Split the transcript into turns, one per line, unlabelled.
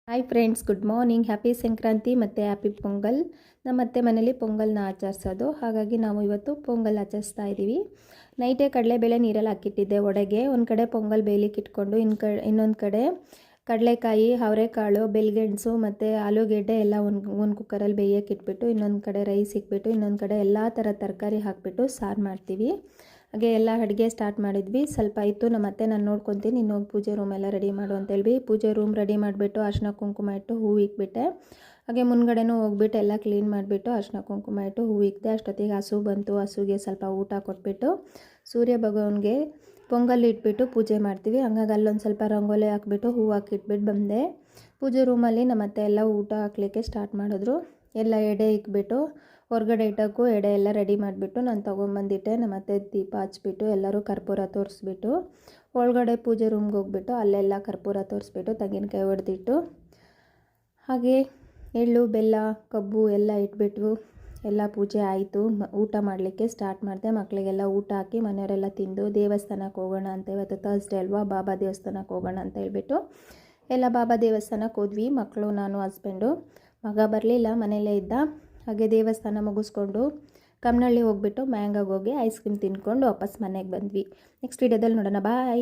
Hi friends, good morning. Happy Sankranti ಮತ್ತು happy pongal. ನಮ್ಮ ಅತ್ತೆ ಮನೇಲಿ ಪೊಂಗಲ್ನ ಆಚರಿಸೋದು, ಹಾಗಾಗಿ ನಾವು ಇವತ್ತು ಪೊಂಗಲ್ ಆಚರಿಸ್ತಾ ಇದ್ದೀವಿ. ನೈಟೇ ಕಡಲೆಬೇಳೆ ನೀರಲ್ಲಿ ಹಾಕಿಟ್ಟಿದ್ದೆ ಒಡೆಗೆ. ಒಂದು ಕಡೆ ಪೊಂಗಲ್ ಬೇಯಲಿಕ್ಕೆ ಇಟ್ಕೊಂಡು ಇನ್ನೊಂದು ಕಡೆ ಕಡಲೆಕಾಯಿ, ಅವರೆಕಾಳು, ಬೆಲ್ಗೆಣಸು ಮತ್ತು ಆಲೂಗೆಡ್ಡೆ ಎಲ್ಲ ಒಂದು ಕುಕ್ಕರಲ್ಲಿ ಬೇಯಕ್ಕೆ ಇಟ್ಬಿಟ್ಟು, ಇನ್ನೊಂದು ಕಡೆ ರೈಸ್ ಇಕ್ಬಿಟ್ಟು, ಇನ್ನೊಂದು ಕಡೆ ಎಲ್ಲ ಥರ ತರಕಾರಿ ಹಾಕಿಬಿಟ್ಟು ಸಾರು ಮಾಡ್ತೀವಿ. ಹಾಗೆ ಎಲ್ಲ ಅಡುಗೆ ಸ್ಟಾರ್ಟ್ ಮಾಡಿದ್ವಿ. ಸ್ವಲ್ಪ ಇತ್ತು, ನಮ್ಮ ಅತ್ತೆ ನಾನು ನೋಡ್ಕೊತೀನಿ, ಇನ್ನೊಂದು ಪೂಜೆ ರೂಮ್ ಎಲ್ಲ ರೆಡಿ ಮಾಡು ಅಂತೇಳಿ ಪೂಜೆ ರೂಮ್ ರೆಡಿ ಮಾಡಿಬಿಟ್ಟು ಅರಿಶಿನ ಕುಂಕುಮ ಇಟ್ಟು ಹೂವು ಇಕ್ಬಿಟ್ಟೆ. ಹಾಗೆ ಮುಂದ್ಗಡೆನೂ ಹೋಗ್ಬಿಟ್ಟು ಎಲ್ಲ ಕ್ಲೀನ್ ಮಾಡಿಬಿಟ್ಟು ಅರಿಶಿನ ಕುಂಕುಮ ಇಟ್ಟು ಹೂವು ಇಕ್ದೆ. ಅಷ್ಟೊತ್ತಿಗೆ ಹಸು ಬಂತು. ಹಸುಗೆ ಸ್ವಲ್ಪ ಊಟ ಕೊಟ್ಬಿಟ್ಟು ಸೂರ್ಯ ಭಗವಾನ್ಗೆ ಪೊಂಗಲ್ ಇಟ್ಬಿಟ್ಟು ಪೂಜೆ ಮಾಡ್ತೀವಿ. ಹಂಗಾಗಿ ಅಲ್ಲೊಂದು ಸ್ವಲ್ಪ ರಂಗೋಲಿ ಹಾಕ್ಬಿಟ್ಟು ಹೂವು ಹಾಕಿಟ್ಬಿಟ್ಟು ಬಂದೆ. ಪೂಜೆ ರೂಮಲ್ಲಿ ನಮ್ಮ ಅತ್ತೆ ಎಲ್ಲ ಊಟ ಹಾಕ್ಲಿಕ್ಕೆ ಸ್ಟಾರ್ಟ್ ಮಾಡಿದ್ರು. ಎಲ್ಲ ಎಡೆ ಇಕ್ಬಿಟ್ಟು ಹೊರಗಡೆ ಇಟ್ಟಕ್ಕೂ ಎಡೆ ಎಲ್ಲ ರೆಡಿ ಮಾಡಿಬಿಟ್ಟು ನಾನು ತೊಗೊಂಬಂದಿಟ್ಟೆ. ನಮ್ಮ ಅತ್ತೆ ದೀಪ ಹಚ್ಬಿಟ್ಟು ಎಲ್ಲರೂ ಕರ್ಪೂರ ತೋರಿಸ್ಬಿಟ್ಟು ಒಳಗಡೆ ಪೂಜೆ ರೂಮ್ಗೆ ಹೋಗ್ಬಿಟ್ಟು ಅಲ್ಲೆಲ್ಲ ಕರ್ಪೂರ ತೋರಿಸ್ಬಿಟ್ಟು ತೆಂಗಿನಕಾಯಿ ಹೊಡೆದಿಟ್ಟು ಹಾಗೆ ಎಳ್ಳು ಬೆಲ್ಲ ಕಬ್ಬು ಎಲ್ಲ ಇಟ್ಬಿಟ್ಟು ಎಲ್ಲ ಪೂಜೆ ಆಯಿತು. ಊಟ ಮಾಡಲಿಕ್ಕೆ ಸ್ಟಾರ್ಟ್ ಮಾಡಿದೆ. ಮಕ್ಕಳಿಗೆಲ್ಲ ಊಟ ಹಾಕಿ ಮನೆಯವರೆಲ್ಲ ತಿಂದು ದೇವಸ್ಥಾನಕ್ಕೆ ಹೋಗೋಣ ಅಂತ, ಇವತ್ತು ಥರ್ಸ್ಡೇ ಅಲ್ವಾ, ಬಾಬಾ ದೇವಸ್ಥಾನಕ್ಕೆ ಹೋಗೋಣ ಅಂತ ಹೇಳ್ಬಿಟ್ಟು ಎಲ್ಲ ಬಾಬಾ ದೇವಸ್ಥಾನಕ್ಕೆ ಹೋದ್ವಿ. ಮಕ್ಕಳು, ನಾನು, ಹಸ್ಬೆಂಡು. ಮಗ ಬರಲಿಲ್ಲ, ಮನೆಯಲ್ಲೇ ಇದ್ದ. ಹಾಗೆ ದೇವಸ್ಥಾನ ಮುಗಿಸ್ಕೊಂಡು ಕಮ್ಮನಹಳ್ಳಿ ಹೋಗ್ಬಿಟ್ಟು ಮ್ಯಾಂಗಾಗೆ ಹೋಗಿ ಐಸ್ ಕ್ರೀಮ್ ತಿಂದ್ಕೊಂಡು ವಾಪಸ್ ಮನೆಗೆ ಬಂದ್ವಿ. ನೆಕ್ಸ್ಟ್ ವಿಡಿಯೋದಲ್ಲಿ ನೋಡೋಣ. ಬಾಯ್.